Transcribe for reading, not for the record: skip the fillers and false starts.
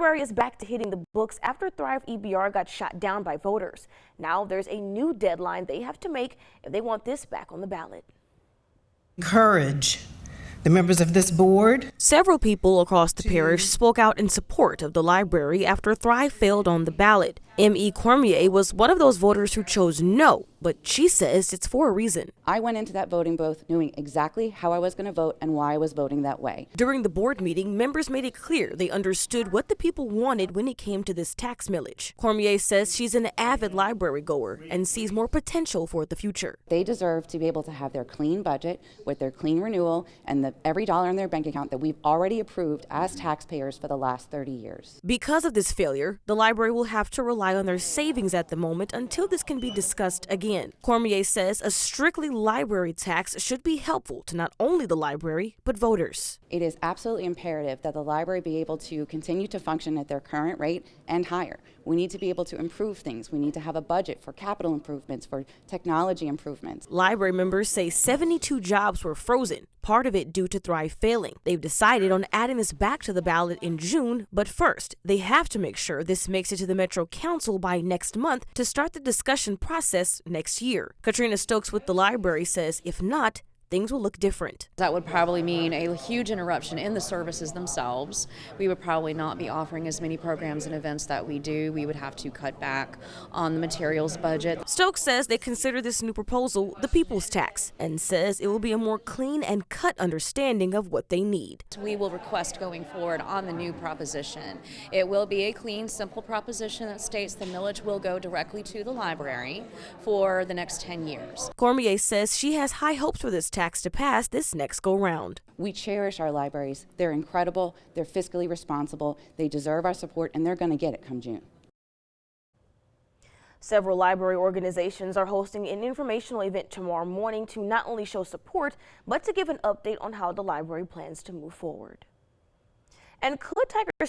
Library is back to hitting the books after Thrive EBR got shot down by voters. Now there's a new deadline they have to make if they want this back on the ballot. Encourage the members of this board. Several people across the parish spoke out in support of the library after Thrive failed on the ballot. M.E. Cormier was one of those voters who chose no, but she says it's for a reason. I went into that voting booth knowing exactly how I was going to vote and why I was voting that way. During the board meeting, members made it clear they understood what the people wanted when it came to this tax millage. Cormier says she's an avid library goer and sees more potential for the future. They deserve to be able to have their clean budget with their clean renewal and every dollar in their bank account that we've already approved as taxpayers for the last 30 years. Because of this failure, the library will have to rely on their savings at the moment until this can be discussed again. Cormier says a strictly library tax should be helpful to not only the library, but voters. It is absolutely imperative that the library be able to continue to function at their current rate and higher. We need to be able to improve things. We need to have a budget for capital improvements, for technology improvements. Library members say 72 jobs were frozen, part of it due to Thrive failing. They've decided on adding this back to the ballot in June, but first, they have to make sure this makes it to the Metro Council by next month to start the discussion process next year. Katrina Stokes with the library says if not, things will look different. That would probably mean a huge interruption in the services themselves. We would probably not be offering as many programs and events that we do. We would have to cut back on the materials budget. Stokes says they consider this new proposal the people's tax and says it will be a more clean and cut understanding of what they need. We will request going forward on the new proposition. It will be a clean, simple proposition that states the millage will go directly to the library for the next 10 years. Cormier says she has high hopes for this tax to pass this next go-round. We cherish our libraries. They're incredible. They're fiscally responsible. They deserve our support, and they're going to get it come June. Several library organizations are hosting an informational event tomorrow morning to not only show support, but to give an update on how the library plans to move forward. And could Tiger